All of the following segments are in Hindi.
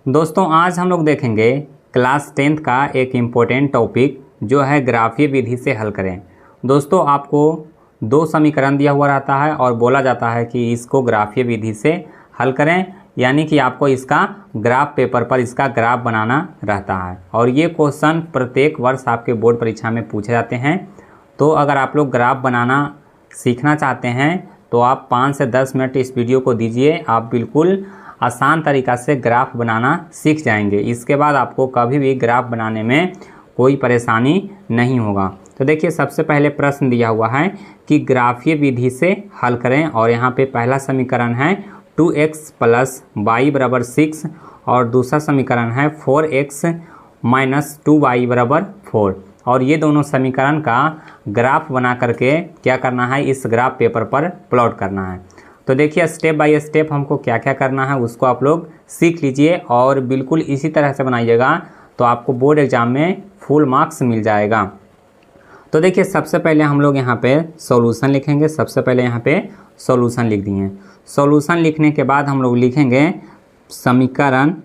दोस्तों आज हम लोग देखेंगे क्लास 10th का एक इम्पोर्टेंट टॉपिक जो है ग्राफीय विधि से हल करें। दोस्तों आपको दो समीकरण दिया हुआ रहता है और बोला जाता है कि इसको ग्राफीय विधि से हल करें, यानी कि आपको इसका ग्राफ पेपर पर इसका ग्राफ बनाना रहता है और ये क्वेश्चन प्रत्येक वर्ष आपके बोर्ड परीक्षा में पूछे जाते हैं। तो अगर आप लोग ग्राफ बनाना सीखना चाहते हैं तो आप 5 से 10 मिनट इस वीडियो को दीजिए, आप बिल्कुल आसान तरीक़ा से ग्राफ बनाना सीख जाएंगे। इसके बाद आपको कभी भी ग्राफ बनाने में कोई परेशानी नहीं होगा। तो देखिए सबसे पहले प्रश्न दिया हुआ है कि ग्राफीय विधि से हल करें और यहाँ पे पहला समीकरण है 2x + y = 6 और दूसरा समीकरण है 4x - 2y = 4 और ये दोनों समीकरण का ग्राफ बना करके क्या करना है, इस ग्राफ पेपर पर प्लॉट करना है। तो देखिए स्टेप बाय स्टेप हमको क्या क्या करना है उसको आप लोग सीख लीजिए और बिल्कुल इसी तरह से बनाइएगा तो आपको बोर्ड एग्जाम में फुल मार्क्स मिल जाएगा। तो देखिए सबसे पहले हम लोग यहाँ पे सॉल्यूशन लिखेंगे। सबसे पहले यहाँ पे सॉल्यूशन लिख दिए। सॉल्यूशन लिखने के बाद हम लोग लिखेंगे समीकरण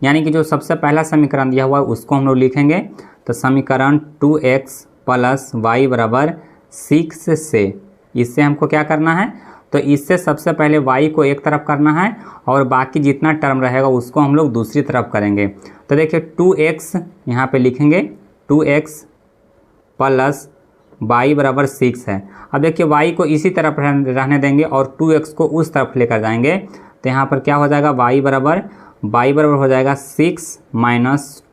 यानी कि जो सबसे पहला समीकरण दिया हुआ है उसको हम लोग लिखेंगे। तो समीकरण 2x + y = 6 से इससे हमको क्या करना है, तो इससे सबसे पहले y को एक तरफ करना है और बाकी जितना टर्म रहेगा उसको हम लोग दूसरी तरफ करेंगे। तो देखिए 2x यहाँ पे लिखेंगे, 2x + y = 6 है। अब देखिए y को इसी तरफ रहने देंगे और 2x को उस तरफ लेकर जाएंगे। तो यहाँ पर क्या हो जाएगा, y बराबर हो जाएगा 6 -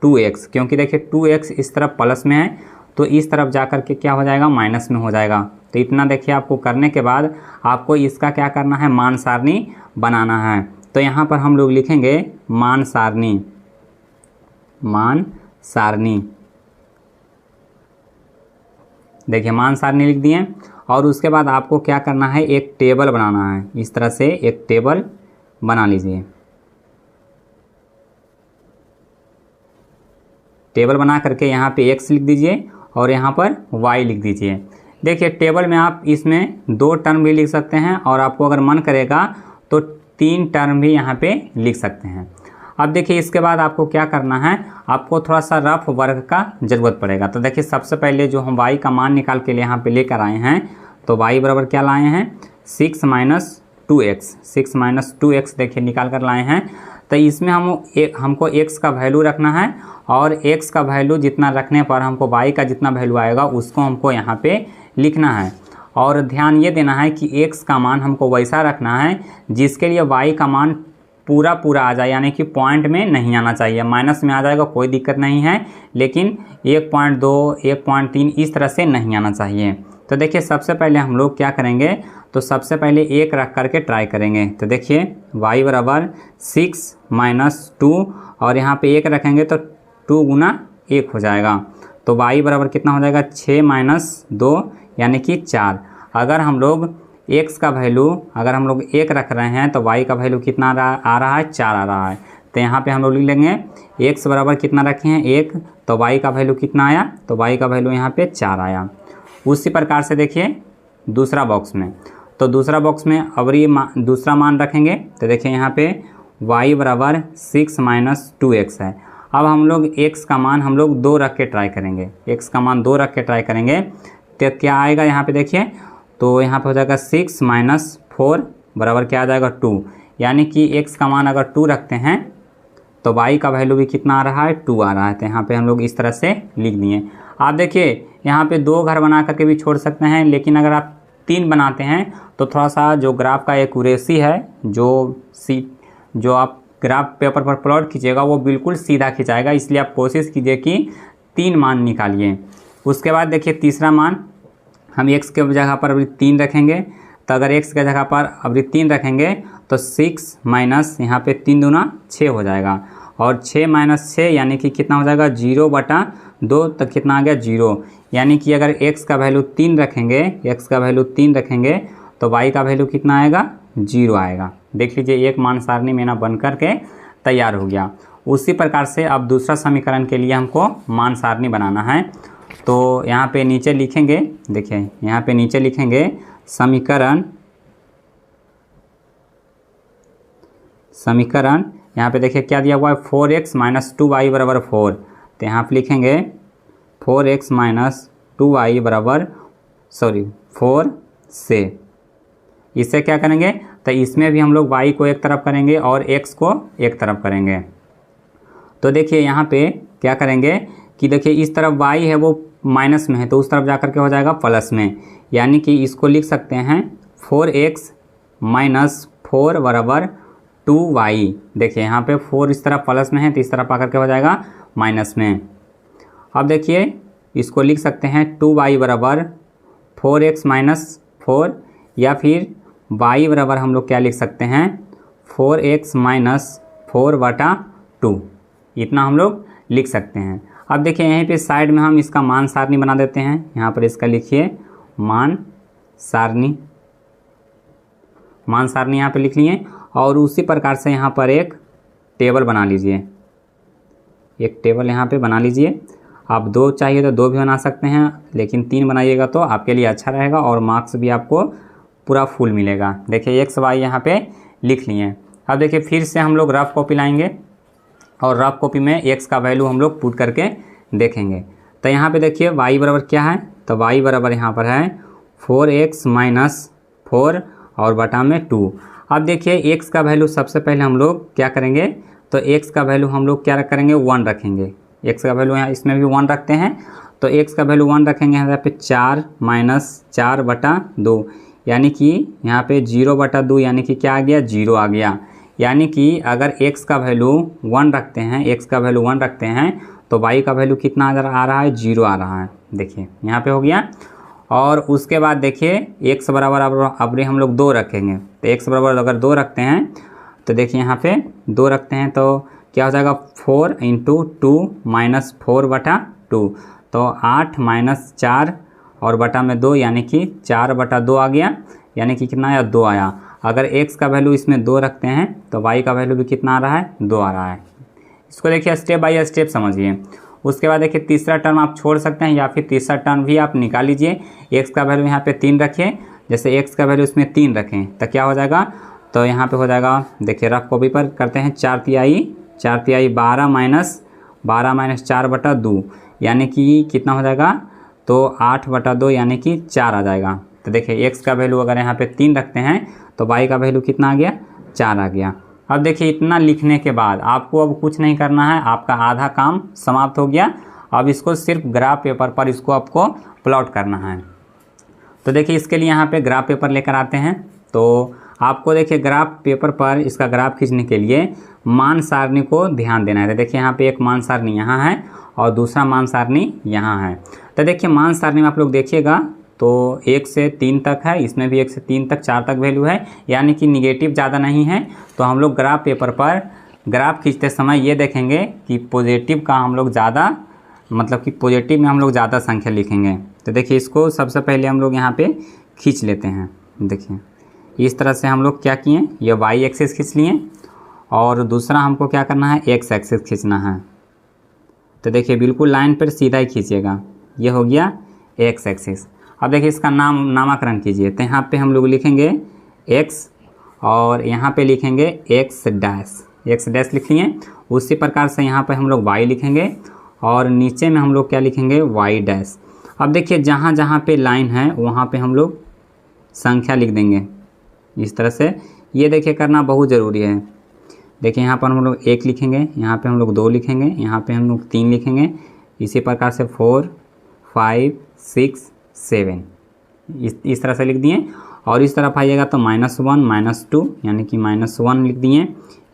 2x, क्योंकि देखिए 2x इस तरफ प्लस में है तो इस तरफ जा कर के क्या हो जाएगा, माइनस में हो जाएगा। तो इतना देखिए आपको करने के बाद आपको इसका क्या करना है, मान सारणी बनाना है। तो यहाँ पर हम लोग लिखेंगे मान सारणी। देखिए मान सारणी लिख दिए और उसके बाद आपको क्या करना है, एक टेबल बनाना है। इस तरह से एक टेबल बना लीजिए। टेबल बना करके यहाँ पे x लिख दीजिए और यहाँ पर y लिख दीजिए। देखिए टेबल में आप इसमें 2 टर्म भी लिख सकते हैं और आपको अगर मन करेगा तो 3 टर्म भी यहाँ पे लिख सकते हैं। अब देखिए इसके बाद आपको क्या करना है, आपको थोड़ा सा रफ वर्क का ज़रूरत पड़ेगा। तो देखिए सबसे पहले जो हम y का मान निकाल के लिए यहाँ पे लेकर आए हैं, तो y बराबर क्या लाए हैं, 6 - 2x। 6 - 2x देखिए निकाल कर लाए हैं। तो इसमें हमको x का वैल्यू रखना है और x का वैल्यू जितना रखने पर हमको y का जितना वैल्यू आएगा उसको हमको यहाँ पे लिखना है। और ध्यान ये देना है कि x का मान हमको वैसा रखना है जिसके लिए y का मान पूरा आ जाए, यानी कि पॉइंट में नहीं आना चाहिए। माइनस में आ जाएगा कोई दिक्कत नहीं है, लेकिन 1.2 1.3 इस तरह से नहीं आना चाहिए। तो देखिए सबसे पहले हम लोग क्या करेंगे, तो सबसे पहले 1 रख करके ट्राई करेंगे। तो देखिए y बराबर 6 - 2 और यहाँ पे 1 रखेंगे तो 2 × 1 हो जाएगा। तो y बराबर कितना हो जाएगा, 6 - 2 यानी कि 4। अगर हम लोग x का वैल्यू अगर हम लोग 1 रख रहे हैं तो y का वैल्यू कितना आ रहा है, 4 आ रहा है। तो यहाँ पे हम लोग लिख लेंगे x बराबर कितना रखे हैं, 1, तो y का वैल्यू कितना आया, तो y का वैल्यू यहाँ पे 4 आया। उसी प्रकार से देखिए दूसरा बॉक्स में, तो दूसरा बॉक्स में अब ये दूसरा मान रखेंगे। तो देखिए यहाँ पे y बराबर 6 - 2x है। अब हम लोग x का मान हम लोग 2 रख के ट्राई करेंगे। x का मान 2 रख के ट्राई करेंगे तो क्या आएगा यहाँ पे देखिए, तो यहाँ पे हो जाएगा 6 - 4 बराबर क्या आ जाएगा, 2। यानी कि x का मान अगर 2 रखते हैं तो y का वैल्यू भी कितना आ रहा है, 2 आ रहा है। तो यहाँ पे हम लोग इस तरह से लिख दिए। आप देखिए यहाँ पे 2 घर बना करके भी छोड़ सकते हैं, लेकिन अगर आप 3 बनाते हैं तो थोड़ा सा जो ग्राफ का एक्यूरेसी है, जो आप ग्राफ पेपर पर प्लॉट कीजिएगा वो बिल्कुल सीधा खिंचाएगा। इसलिए आप कोशिश कीजिए कि 3 मान निकालिए। उसके बाद देखिए तीसरा मान हम x के जगह पर अभी 3 रखेंगे। तो अगर x के जगह पर अभी 3 रखेंगे तो 6 माइनस यहाँ पे 3 दूना 6 हो जाएगा और 6 - 6 यानी कि कितना हो जाएगा, 0/2। तो कितना आ गया, 0। यानी कि अगर x का वैल्यू 3 रखेंगे तो y का वैल्यू कितना आएगा, 0 आएगा। देख लीजिए एक मान सारणी में ना बन करके तैयार हो गया। उसी प्रकार से अब दूसरा समीकरण के लिए हमको मान सारणी बनाना है। तो यहाँ पे नीचे लिखेंगे, देखिए यहाँ पे नीचे लिखेंगे समीकरण समीकरण यहाँ पे देखिए क्या दिया हुआ है 4x माइनस 2y बराबर 4। तो यहाँ पे लिखेंगे 4x माइनस 2y बराबर 4 से। इससे क्या करेंगे, तो इसमें भी हम लोग y को एक तरफ करेंगे और x को एक तरफ करेंगे। तो देखिए यहाँ पे क्या करेंगे कि देखिए इस तरफ y है वो माइनस में है, तो उस तरफ जाकर के हो जाएगा प्लस में, यानी कि इसको लिख सकते हैं 4x माइनस 4 बराबर 2y। देखिए यहाँ पे 4 इस तरफ प्लस में है तो इस तरफ आकर के हो जाएगा माइनस में। अब देखिए इसको लिख सकते हैं 2y बराबर 4x माइनस 4, या फिर y बराबर हम लोग क्या लिख सकते हैं 4x माइनस 4 बटा 2, इतना हम लोग लिख सकते हैं। अब देखिए यहीं पे साइड में हम इसका मान सारणी बना देते हैं। यहाँ पर इसका लिखिए मान सारणी, मान सारणी यहाँ पे लिख लिए, और उसी प्रकार से यहाँ पर एक टेबल बना लीजिए, एक टेबल यहाँ पे बना लीजिए। आप 2 चाहिए तो 2 भी बना सकते हैं, लेकिन 3 बनाइएगा तो आपके लिए अच्छा रहेगा और मार्क्स भी आपको पूरा फुल मिलेगा। देखिए एक्स वाई यहाँ पे लिख लिए। अब देखिए फिर से हम लोग रफ कॉपी लाएंगे और रफ कॉपी में एक्स का वैल्यू हम लोग पुट करके देखेंगे। तो यहाँ पे देखिए वाई बराबर क्या है, तो वाई बराबर यहाँ पर है 4x माइनस 4 और बटा में 2। अब देखिए एक्स का वैल्यू सबसे पहले हम लोग क्या करेंगे, तो एक्स का वैल्यू हम लोग क्या करेंगे 1 रखेंगे। एक्स का वैल्यू यहाँ इसमें भी 1 रखते हैं, तो एक्स का वैल्यू 1 रखेंगे यहाँ पे 4 माइनस 4 बटा 2, यानी कि यहाँ पे 0 बटा 2, यानी कि क्या आ गया 0 आ गया। यानी कि अगर x का वैल्यू 1 रखते हैं, x का वैल्यू 1 रखते हैं तो y का वैल्यू कितना आ रहा है 0 आ रहा है। देखिए यहाँ पे हो गया। और उसके बाद देखिए x बराबर अब हम लोग 2 रखेंगे, तो x बराबर अगर 2 रखते हैं तो देखिए यहाँ पे 2 रखते हैं तो क्या हो जाएगा 4 इंटू 2 माइनस 4 बटा 2, तो 8 माइनस 4 और बटा में 2, यानी कि 4 बटा 2 आ गया, यानी कि कितना आया 2 आया। अगर x का वैल्यू इसमें 2 रखते हैं तो y का वैल्यू भी कितना आ रहा है 2 आ रहा है। इसको देखिए स्टेप बाय स्टेप समझिए। उसके बाद देखिए तीसरा टर्म आप छोड़ सकते हैं या फिर तीसरा टर्म भी आप निकाल लीजिए। x का वैल्यू यहाँ पे 3 रखिए, जैसे x का वैल्यू इसमें 3 रखें तो क्या हो जाएगा, तो यहाँ पे हो जाएगा देखिए रफ कॉपी पर करते हैं 4 तिहाई 12 माइनस 4 बटा 2, यानी कि कितना हो जाएगा, तो 8 बटा 2 यानी कि 4 आ जाएगा। तो देखिए x का वैल्यू अगर यहाँ पे 3 रखते हैं तो y का वैल्यू कितना आ गया 4 आ गया। अब देखिए इतना लिखने के बाद आपको अब कुछ नहीं करना है, आपका आधा काम समाप्त हो गया। अब इसको सिर्फ ग्राफ पेपर पर इसको आपको प्लॉट करना है। तो देखिए इसके लिए यहाँ पे ग्राफ पेपर लेकर आते हैं। तो आपको देखिए ग्राफ पेपर पर इसका ग्राफ खींचने के लिए मान सारणी को ध्यान देना है। तो देखिए यहाँ पे एक मान सारणी यहाँ है और दूसरा मान सारणी यहाँ है। तो देखिए मान सारणी में आप लोग देखिएगा तो 1 से 3 तक है, इसमें भी 1 से 3 तक 4 तक वैल्यू है, यानी कि निगेटिव ज़्यादा नहीं है। तो हम लोग ग्राफ पेपर पर ग्राफ खींचते समय ये देखेंगे कि पॉजिटिव का हम लोग ज़्यादा, मतलब कि पॉजिटिव में हम लोग ज़्यादा संख्या लिखेंगे। तो देखिए इसको सबसे पहले हम लोग यहाँ पे खींच लेते हैं। देखिए इस तरह से हम लोग क्या किए, ये वाई एक्सिस खींच लिए और दूसरा हमको क्या करना है एक्स एक्सिस खींचना है। तो देखिए बिल्कुल लाइन पर सीधा ही खींचिएगा, ये हो गया एक्स एक्सिस। अब देखिए इसका नामकरण कीजिए। तो यहाँ पे हम लोग लिखेंगे x और यहाँ पे लिखेंगे x डैश लिख लिए। उसी प्रकार से यहाँ पे हम लोग y लिखेंगे और नीचे में हम लोग क्या लिखेंगे y डैश। अब देखिए जहाँ जहाँ पे लाइन है वहाँ पे हम लोग संख्या लिख देंगे इस तरह से। ये देखिए करना बहुत ज़रूरी है। देखिए यहाँ पर हम लोग 1 लिखेंगे, यहाँ पे हम लोग 2 लिखेंगे, यहाँ पे हम लोग 3 लिखेंगे, इसी प्रकार से 4 5 6 7 इस तरह से लिख दिए। और इस तरफ आइएगा तो -1 -2 यानी कि -1 लिख दिए,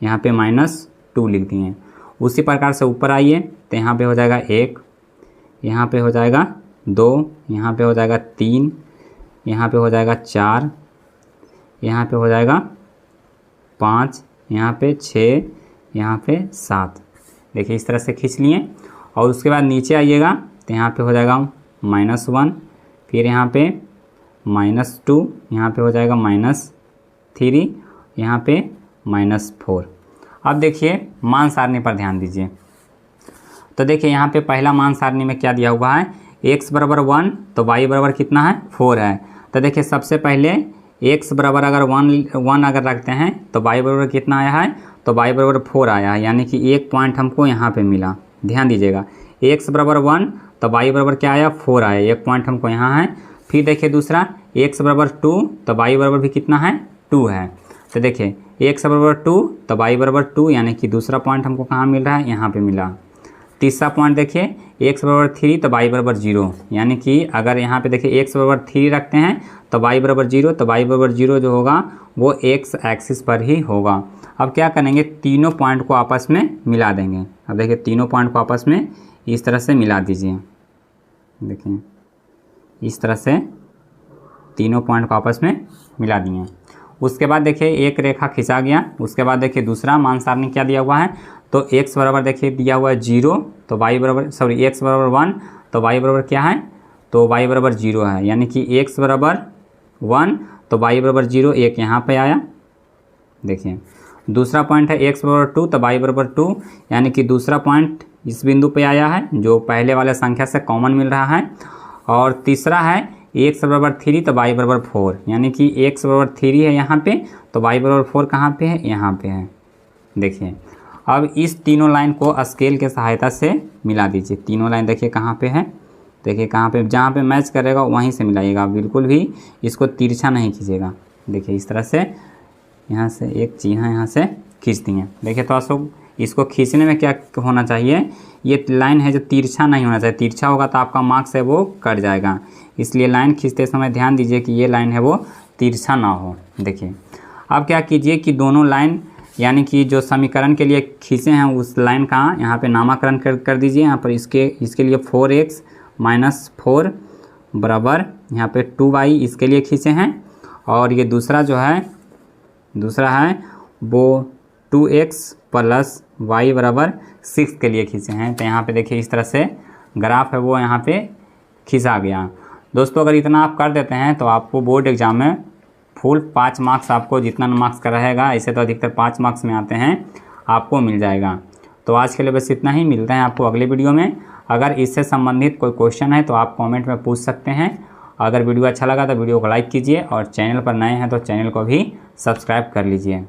यहाँ पे -2 लिख दिए। उसी प्रकार से ऊपर आइए तो यहाँ पे हो जाएगा 1, यहाँ पे हो जाएगा 2, यहाँ पे हो जाएगा 3, यहाँ पे हो जाएगा 4, यहाँ पे हो जाएगा 5, यहाँ पे 6, यहाँ पे 7। देखिए इस तरह से खींच लिए। और उसके बाद नीचे आइएगा तो यहाँ पे हो जाएगा -1, फिर यहाँ पे -2, यहाँ पे हो जाएगा -3, यहाँ पे -4। अब देखिए मान सारणी पर ध्यान दीजिए। तो देखिए यहाँ पे पहला मान सारणी में क्या दिया हुआ है, x बराबर 1 तो y बराबर कितना है 4 है। तो देखिए सबसे पहले x बराबर अगर 1 अगर रखते हैं तो y बराबर कितना आया है, तो y बराबर 4 आया है, यानी कि एक पॉइंट हमको यहाँ पे मिला। ध्यान दीजिएगा, x बराबर 1 तो y बराबर क्या आया 4 आया, एक पॉइंट हमको यहाँ है। फिर देखिए दूसरा x बराबर 2 तो y बराबर भी कितना है 2 है। तो देखिए x बराबर 2 तो y बराबर 2, यानी कि दूसरा पॉइंट हमको कहाँ मिल रहा है, यहाँ पे मिला। तीसरा पॉइंट देखिए x बराबर 3 तो y बराबर 0, यानी कि अगर यहाँ पे देखिए x बराबर 3 रखते हैं तो y बराबर 0, तो y बराबर 0 जो होगा वो x एक्सिस पर ही होगा। अब क्या करेंगे, तीनों पॉइंट को आपस में मिला देंगे। अब देखिए तीनों पॉइंट को आपस में इस तरह से मिला दीजिए। देखिए इस तरह से तीनों पॉइंट को आपस में मिला दिए। उसके बाद देखिए एक रेखा खिंचा गया। उसके बाद देखिए दूसरा मान सारणी क्या दिया हुआ है, तो x बराबर देखिए दिया हुआ है 0 तो y बराबर x बराबर 1 तो y बराबर क्या है, तो y बराबर 0 है, यानी कि x बराबर 1 तो y बराबर 0 एक यहाँ पे आया। देखिए दूसरा पॉइंट है x बराबर 2 तो y बराबर 2, यानी कि दूसरा पॉइंट इस बिंदु पे आया है जो पहले वाले संख्या से कॉमन मिल रहा है। और तीसरा है x बराबर 3 तो y बराबर 4, यानी कि x बराबर 3 है यहाँ पे तो y बराबर 4 कहाँ पे है, यहाँ पे है। देखिए अब इस तीनों लाइन को स्केल के सहायता से मिला दीजिए। तीनों लाइन देखिए कहाँ पे है, देखिए कहाँ पे, जहाँ पे मैच करेगा वहीं से मिलाइएगा, बिल्कुल भी इसको तिरछा नहीं खींचेगा। देखिए इस तरह से यहाँ से एक चीज़ यहाँ से खींच दिए। देखिए तो अशोक इसको खींचने में क्या होना चाहिए, ये लाइन है जो तिरछा नहीं होना चाहिए, तिरछा होगा तो आपका मार्क्स है वो कट जाएगा। इसलिए लाइन खींचते समय ध्यान दीजिए कि ये लाइन है वो तिरछा ना हो। देखिए अब क्या कीजिए कि दोनों लाइन यानी कि जो समीकरण के लिए खींचे हैं उस लाइन का यहाँ पे नामकरण कर दीजिए। यहाँ पर इसके लिए 4x माइनस 4 बराबर यहाँ पे 2y इसके लिए खींचे हैं। और ये दूसरा जो है दूसरा है वो 2x प्लस y बराबर 6 के लिए खींचे हैं। तो यहाँ पे देखिए इस तरह से ग्राफ है वो यहाँ पे खींचा गया। दोस्तों अगर इतना आप कर देते हैं तो आपको बोर्ड एग्जाम में फुल 5 मार्क्स, आपको जितना मार्क्स का रहेगा, ऐसे तो अधिकतर 5 मार्क्स में आते हैं, आपको मिल जाएगा। तो आज के लिए बस इतना ही, मिलते हैं आपको अगले वीडियो में। अगर इससे संबंधित कोई क्वेश्चन है तो आप कमेंट में पूछ सकते हैं। अगर वीडियो अच्छा लगा तो वीडियो को लाइक कीजिए और चैनल पर नए हैं तो चैनल को भी सब्सक्राइब कर लीजिए।